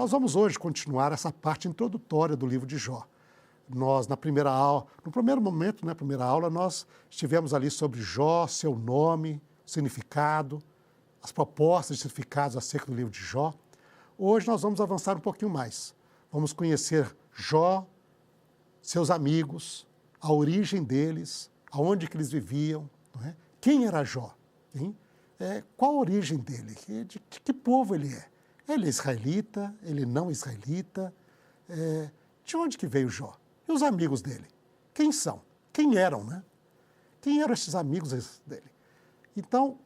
Nós vamos hoje continuar essa parte introdutória do livro de Jó. Nós, na primeira aula, no primeiro momento, na primeira aula, nós estivemos ali sobre Jó, seu nome, significado, as propostas de significados acerca do livro de Jó. Hoje nós vamos avançar um pouquinho mais. Vamos conhecer Jó, seus amigos, a origem deles, aonde que eles viviam, não é? Quem era Jó? Qual a origem dele? De que povo ele é? Ele é israelita? Ele não é israelita? De onde que veio Jó? E os amigos dele? Quem são? Quem eram, né? Quem eram esses amigos dele? Então,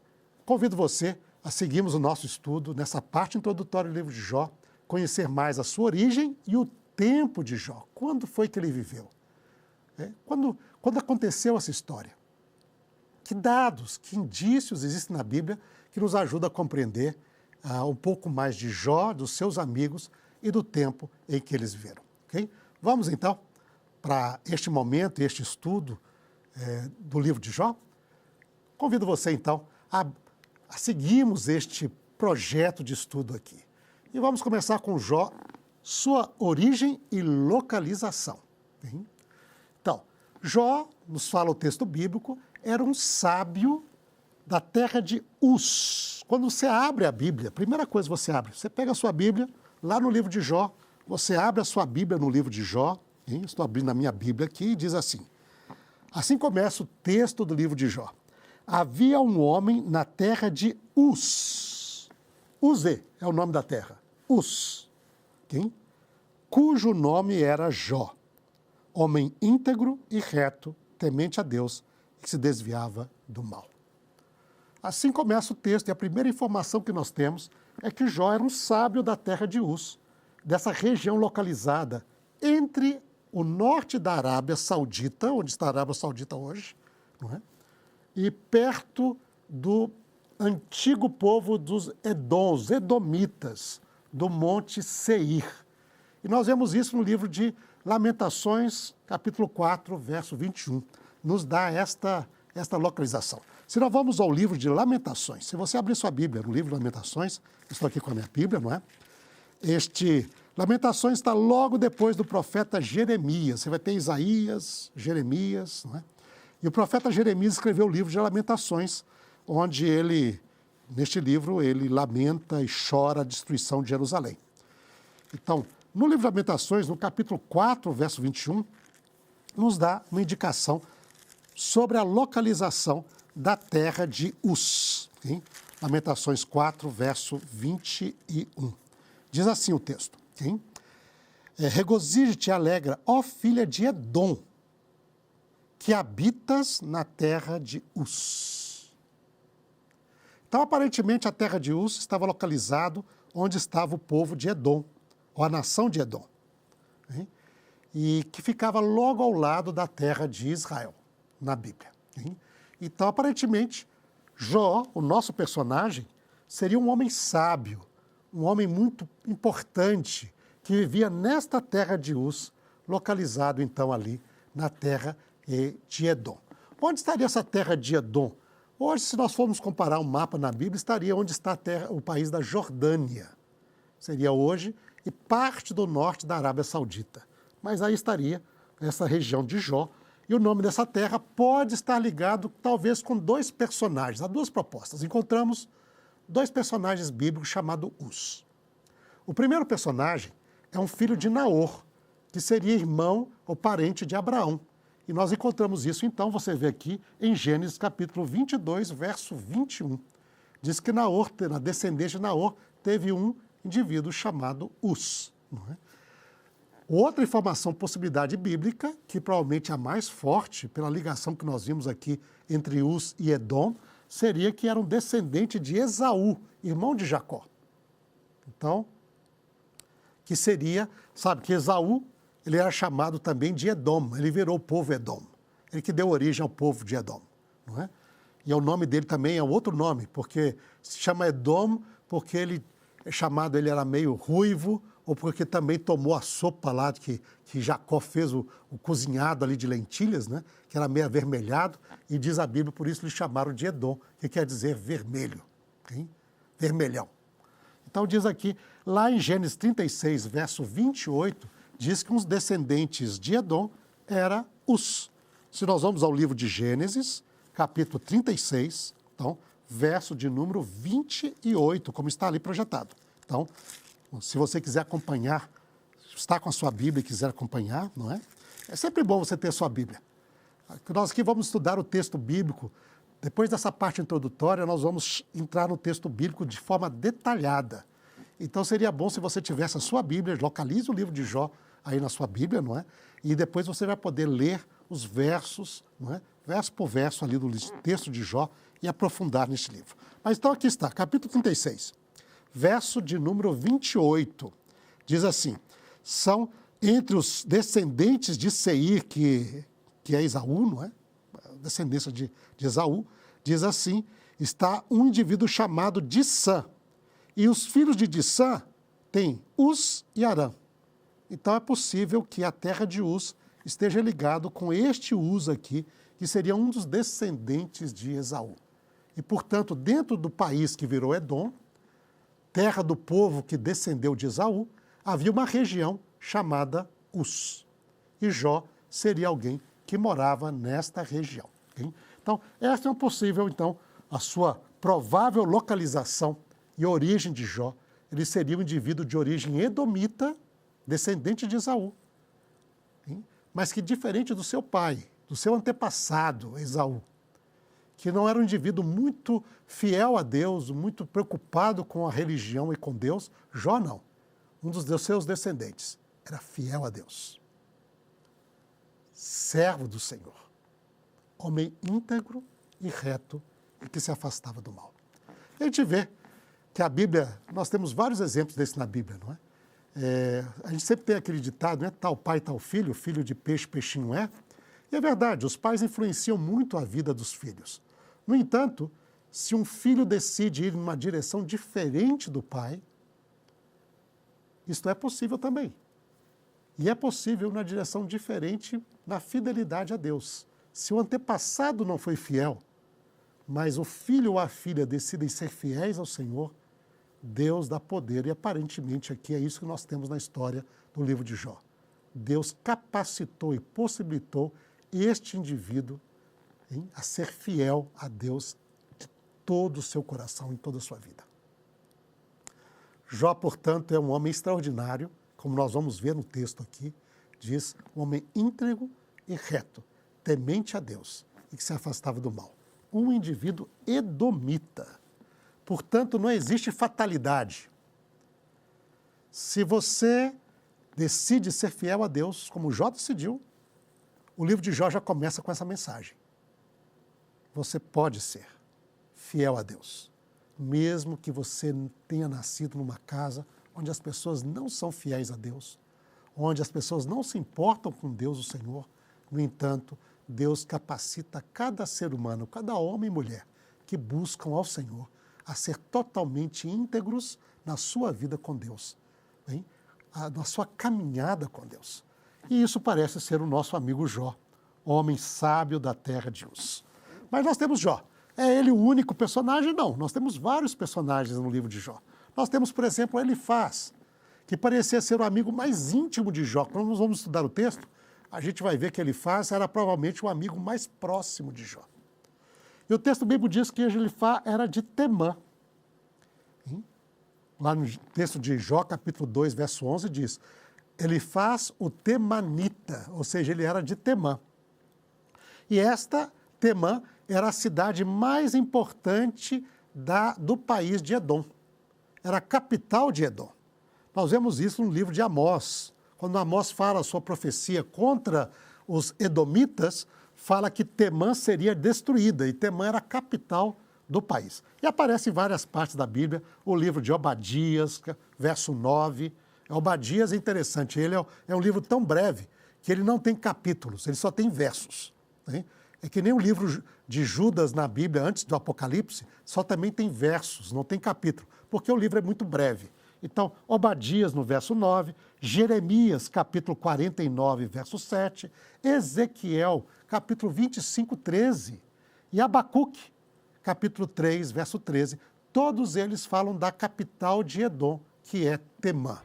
convido você a seguirmos o nosso estudo nessa parte introdutória do livro de Jó, conhecer mais a sua origem e o tempo de Jó. Quando foi que ele viveu? Quando aconteceu essa história? Que dados, que indícios existem na Bíblia que nos ajudam a compreender um pouco mais de Jó, dos seus amigos e do tempo em que eles viveram. Okay? Vamos então para este momento, este estudo do livro de Jó. Convido você então a seguirmos este projeto de estudo aqui. E vamos começar com Jó, sua origem e localização. Okay? Então, Jó, nos fala o texto bíblico, era um sábio da terra de Uz. Quando você abre a Bíblia, a primeira coisa que você abre, você pega a sua Bíblia, lá no livro de Jó, você abre a sua Bíblia no livro de Jó, hein? Estou abrindo a minha Bíblia aqui e diz assim. Assim começa o texto do livro de Jó. Havia um homem na terra de Uz. Uzê é o nome da terra. Uz. Okay? Cujo nome era Jó. Homem íntegro e reto, temente a Deus, que se desviava do mal. Assim começa o texto, e a primeira informação que nós temos é que Jó era um sábio da terra de Uz, dessa região localizada entre o norte da Arábia Saudita, onde está a Arábia Saudita hoje, não é? E perto do antigo povo dos Edoms, Edomitas, do Monte Seir. E nós vemos isso no livro de Lamentações, capítulo 4, verso 21. Nos dá esta localização. Se nós vamos ao livro de Lamentações, se você abrir sua Bíblia no livro de Lamentações, estou aqui com a minha Bíblia, não é? Lamentações está logo depois do profeta Jeremias. Você vai ter Isaías, Jeremias, não é? E o profeta Jeremias escreveu o livro de Lamentações, onde neste livro, ele lamenta e chora a destruição de Jerusalém. Então, no livro de Lamentações, no capítulo 4, verso 21, nos dá uma indicação sobre a localização da terra de Uz. Okay? Lamentações 4, verso 21. Diz assim o texto. Okay? Regozija-te e alegra, ó filha de Edom, que habitas na terra de Uz. Então, aparentemente, a terra de Uz estava localizado onde estava o povo de Edom, ou a nação de Edom, hein? E que ficava logo ao lado da terra de Israel, na Bíblia. Hein? Então, aparentemente, Jó, o nosso personagem, seria um homem sábio, um homem muito importante, que vivia nesta terra de Uz, localizado, então, ali na terra de Edom. Onde estaria essa terra de Edom? Hoje, se nós formos comparar um mapa na Bíblia, estaria onde está o país da Jordânia. Seria hoje e parte do norte da Arábia Saudita. Mas aí estaria essa região de Jó, e o nome dessa terra pode estar ligado, talvez, com dois personagens. Há duas propostas. Encontramos dois personagens bíblicos chamados Uz. O primeiro personagem é um filho de Naor, que seria irmão ou parente de Abraão. E nós encontramos isso, então, você vê aqui em Gênesis capítulo 22, verso 21. Diz que Naor, na descendência de Naor, teve um indivíduo chamado Uz. Não é? Outra informação, possibilidade bíblica, que provavelmente é a mais forte, pela ligação que nós vimos aqui entre Uz e Edom, seria que era um descendente de Esaú, irmão de Jacó. Então, que seria, sabe, que Esaú, ele era chamado também de Edom, ele virou o povo Edom. Ele que deu origem ao povo de Edom, não é? E o nome dele também é outro nome, porque se chama Edom, porque ele é chamado, ele era meio ruivo, ou porque também tomou a sopa lá que Jacó fez, o cozinhado ali de lentilhas, né? Que era meio avermelhado, e diz a Bíblia, por isso lhe chamaram de Edom, que quer dizer vermelho, hein? Vermelhão. Então diz aqui, lá em Gênesis 36, verso 28, diz que os descendentes de Edom era Uz. Se nós vamos ao livro de Gênesis, capítulo 36, então, verso de número 28, como está ali projetado. Então, se você quiser acompanhar, está com a sua Bíblia e quiser acompanhar, não é? É sempre bom você ter a sua Bíblia. Nós aqui vamos estudar o texto bíblico. Depois dessa parte introdutória, nós vamos entrar no texto bíblico de forma detalhada. Então, seria bom se você tivesse a sua Bíblia, localize o livro de Jó aí na sua Bíblia, não é? E depois você vai poder ler os versos, não é? Verso por verso ali do texto de Jó e aprofundar neste livro. Mas então aqui está, capítulo 36, verso de número 28. Diz assim, são entre os descendentes de Seir, que é Esaú, não é? Descendência de Esaú, diz assim, está um indivíduo chamado Dissã. E os filhos de Dissã têm Uz e Arã. Então é possível que a terra de Uz esteja ligado com este Uz aqui, que seria um dos descendentes de Esaú. E, portanto, dentro do país que virou Edom, terra do povo que descendeu de Esaú, havia uma região chamada Uz. E Jó seria alguém que morava nesta região. Okay? Então, esta é possível, então, a sua provável localização e origem de Jó. Ele seria um indivíduo de origem edomita, descendente de Esaú, hein? Mas que diferente do seu pai, do seu antepassado, Esaú, que não era um indivíduo muito fiel a Deus, muito preocupado com a religião e com Deus, Jó não. Um dos seus descendentes era fiel a Deus, servo do Senhor, homem íntegro e reto e que se afastava do mal. E a gente vê que a Bíblia, nós temos vários exemplos desse na Bíblia, não é? A gente sempre tem aquele ditado, né? Tal pai, tal filho, filho de peixe, peixinho é. E é verdade, os pais influenciam muito a vida dos filhos. No entanto, se um filho decide ir em uma direção diferente do pai, isto é possível também. E é possível na direção diferente na fidelidade a Deus. Se o antepassado não foi fiel, mas o filho ou a filha decidem ser fiéis ao Senhor, Deus dá poder, e aparentemente aqui é isso que nós temos na história do livro de Jó. Deus capacitou e possibilitou este indivíduo a ser fiel a Deus de todo o seu coração, em toda a sua vida. Jó, portanto, é um homem extraordinário, como nós vamos ver no texto aqui, diz, um homem íntegro e reto, temente a Deus e que se afastava do mal. Um indivíduo edomita. Portanto, não existe fatalidade. Se você decide ser fiel a Deus, como Jó decidiu, o livro de Jó já começa com essa mensagem. Você pode ser fiel a Deus, mesmo que você tenha nascido numa casa onde as pessoas não são fiéis a Deus, onde as pessoas não se importam com Deus, o Senhor. No entanto, Deus capacita cada ser humano, cada homem e mulher que buscam ao Senhor a ser totalmente íntegros na sua vida com Deus, hein? Na sua caminhada com Deus. E isso parece ser o nosso amigo Jó, homem sábio da terra de Uz. Mas nós temos Jó. É ele o único personagem? Não, nós temos vários personagens no livro de Jó. Nós temos, por exemplo, Elifaz, que parecia ser o amigo mais íntimo de Jó. Quando nós vamos estudar o texto, a gente vai ver que Elifaz era provavelmente o amigo mais próximo de Jó. E o texto bíblico diz que Elifaz era de Temã. Lá no texto de Jó, capítulo 2, verso 11, diz, Elifaz o temanita, ou seja, ele era de Temã. E esta Temã era a cidade mais importante do país de Edom. Era a capital de Edom. Nós vemos isso no livro de Amós. Quando Amós fala a sua profecia contra os edomitas, fala que Temã seria destruída, e Temã era a capital do país. E aparece em várias partes da Bíblia, o livro de Obadias, verso 9. Obadias é interessante, ele é um livro tão breve que ele não tem capítulos, ele só tem versos. Né? É que nem o livro de Judas na Bíblia, antes do Apocalipse, só também tem versos, não tem capítulo, porque o livro é muito breve. Então, Obadias no verso 9, Jeremias, capítulo 49, verso 7, Ezequiel, capítulo 25, 13, e Abacuque, capítulo 3, verso 13, todos eles falam da capital de Edom, que é Temã.